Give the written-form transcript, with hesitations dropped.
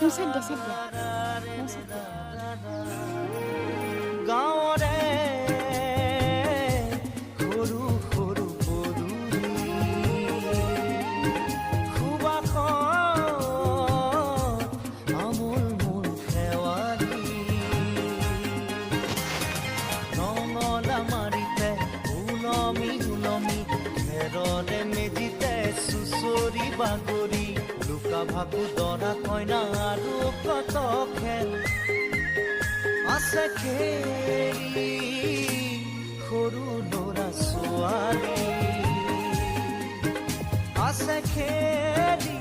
side দিয়া গাঁৱৰে সৰু সৰু পদূলি সুবাসত আমোল মোল শেৱালি নঙলা মাৰিতে ওলমি ওলমি খেৰৰে মেজিতে চুচৰি বাগৰি লুকা ভাকু দৰা কইনা আৰু কত খেল আছে খেলি সৰু ল'ৰা ছোৱালী আছে খেলি